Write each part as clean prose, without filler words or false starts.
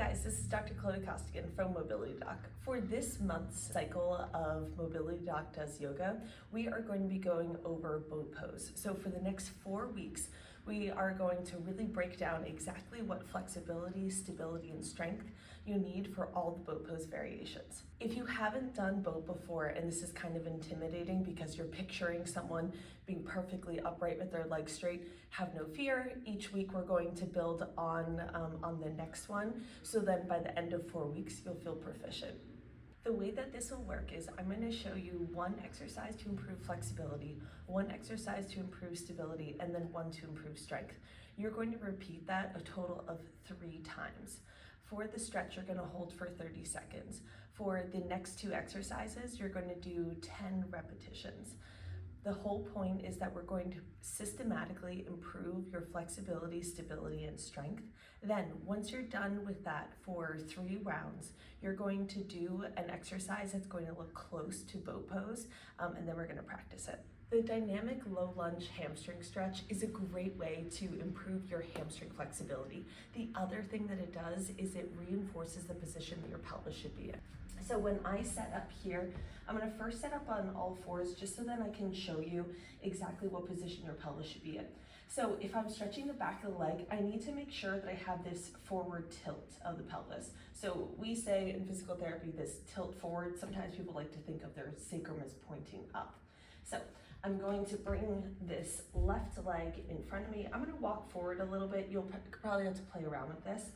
guys, this is Dr. Chloe Costigan from Mobility Doc. For this month's cycle of Mobility Doc Does Yoga, we are going to be going over boat pose. So for the next 4 weeks, we are going to really break down exactly what flexibility, stability, and strength you need for all the boat pose variations. If you haven't done boat before, and this is kind of intimidating because you're picturing someone being perfectly upright with their legs straight, have no fear. Each week we're going to build on the next one, so then by the end of 4 weeks, you'll feel proficient. The way that this will work is I'm going to show you one exercise to improve flexibility, one exercise to improve stability, and then one to improve strength. You're going to repeat that a total of 3 times. For the stretch, you're going to hold for 30 seconds. For the next 2 exercises, you're going to do 10 repetitions. The whole point is that we're going to systematically improve your flexibility, stability, and strength. Then, once you're done with that for 3 rounds, you're going to do an exercise that's going to look close to boat pose, and then we're going to practice it. The dynamic low lunge hamstring stretch is a great way to improve your hamstring flexibility. The other thing that it does is it reinforces the position that your pelvis should be in. So when I set up here, I'm going to first set up on all 4s just so that I can show you exactly what position your pelvis should be in. So if I'm stretching the back of the leg, I need to make sure that I have this forward tilt of the pelvis. So we say in physical therapy, this tilt forward. Sometimes people like to think of their sacrum as pointing up. So I'm going to bring this left leg in front of me. I'm going to walk forward a little bit. You'll probably have to play around with this.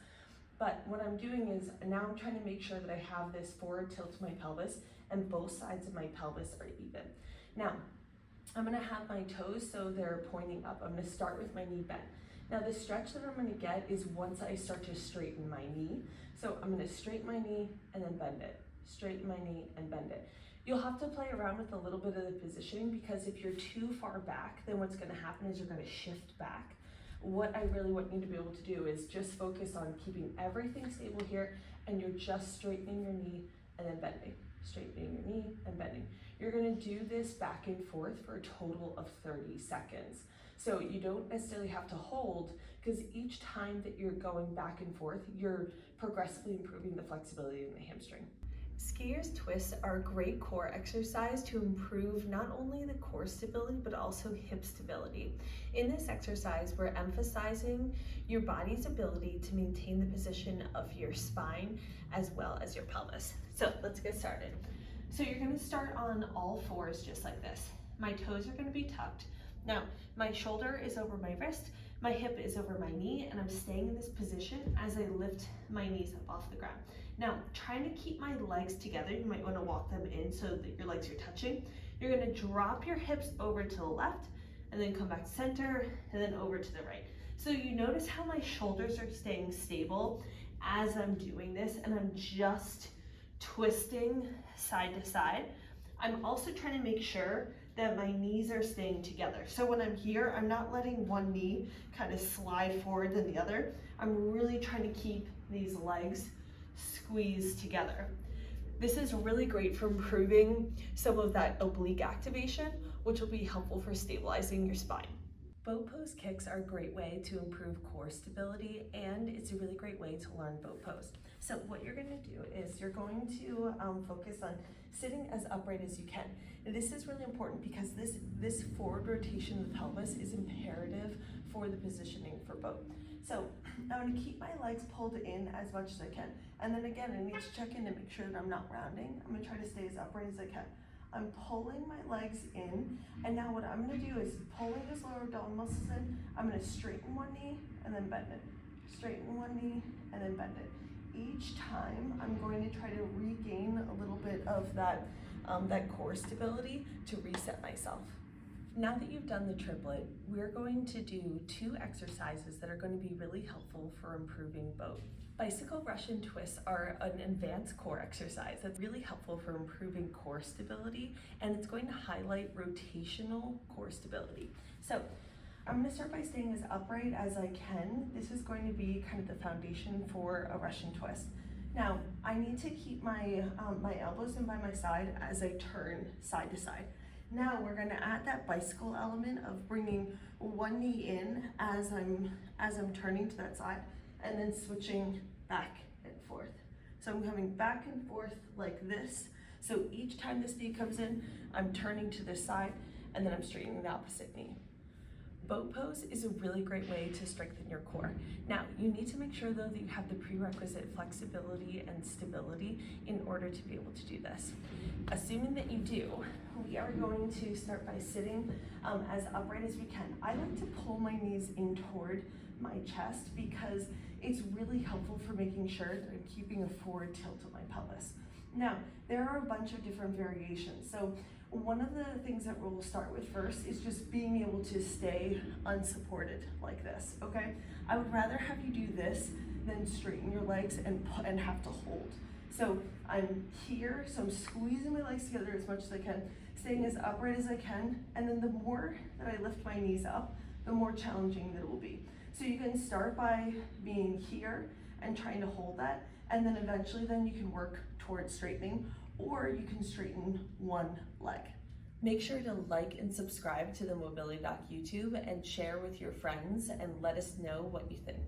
But what I'm doing is now I'm trying to make sure that I have this forward tilt to my pelvis and both sides of my pelvis are even. Now, I'm going to have my toes so they're pointing up. I'm going to start with my knee bent. Now the stretch that I'm going to get is once I start to straighten my knee. So I'm going to straighten my knee and then bend it. Straighten my knee and bend it. You'll have to play around with a little bit of the positioning because if you're too far back, then what's going to happen is you're going to shift back. What I really want you to be able to do is just focus on keeping everything stable here, and you're just straightening your knee and then bending. Straightening your knee and bending. You're going to do this back and forth for a total of 30 seconds. So you don't necessarily have to hold, because each time that you're going back and forth, you're progressively improving the flexibility in the hamstring. Skier's twists are a great core exercise to improve not only the core stability, but also hip stability. In this exercise, we're emphasizing your body's ability to maintain the position of your spine as well as your pelvis. So let's get started. So you're going to start on all 4s just like this. My toes are going to be tucked. Now, my shoulder is over my wrist, my hip is over my knee, and I'm staying in this position as I lift my knees up off the ground. Now, trying to keep my legs together, you might want to walk them in so that your legs are touching. You're going to drop your hips over to the left, and then come back to center, and then over to the right. So you notice how my shoulders are staying stable as I'm doing this, and I'm just twisting side to side. I'm also trying to make sure that my knees are staying together. So when I'm here, I'm not letting one knee kind of slide forward than the other. I'm really trying to keep these legs squeezed together. This is really great for improving some of that oblique activation, which will be helpful for stabilizing your spine. Boat pose kicks are a great way to improve core stability, and it's a really great way to learn boat pose. So what you're going to do is you're going to focus on sitting as upright as you can. And this is really important because this forward rotation of the pelvis is imperative for the positioning for boat. So I'm going to keep my legs pulled in as much as I can. And then again, I need to check in to make sure that I'm not rounding. I'm going to try to stay as upright as I can. I'm pulling my legs in, and now what I'm going to do is pulling those lower abdominal muscles in. I'm going to straighten one knee and then bend it. Straighten one knee and then bend it. Each time I'm going to try to regain a little bit of that core stability to reset myself. Now that you've done the triplet, we're going to do 2 exercises that are going to be really helpful for improving both. Bicycle Russian twists are an advanced core exercise that's really helpful for improving core stability, and it's going to highlight rotational core stability. So I'm going to start by staying as upright as I can. This is going to be kind of the foundation for a Russian twist. Now, I need to keep my elbows in by my side as I turn side to side. Now we're going to add that bicycle element of bringing one knee in as I'm turning to that side, and then switching back and forth. So I'm coming back and forth like this. So each time this knee comes in, I'm turning to this side, and then I'm straightening the opposite knee. Boat pose is a really great way to strengthen your core. Now, you need to make sure though that you have the prerequisite flexibility and stability in order to be able to do this. Assuming that you do, we are going to start by sitting as upright as we can. I like to pull my knees in toward my chest because it's really helpful for making sure that I'm keeping a forward tilt of my pelvis. Now, there are a bunch of different variations. So one of the things that we'll start with first is just being able to stay unsupported like this, okay? I would rather have you do this than straighten your legs and have to hold. So I'm here, so I'm squeezing my legs together as much as I can, staying as upright as I can, and then the more that I lift my knees up, the more challenging that it will be. So you can start by being here and trying to hold that, and then eventually then you can work towards straightening, or you can straighten one leg. Make sure to like and subscribe to the Mobility Doc YouTube and share with your friends and let us know what you think.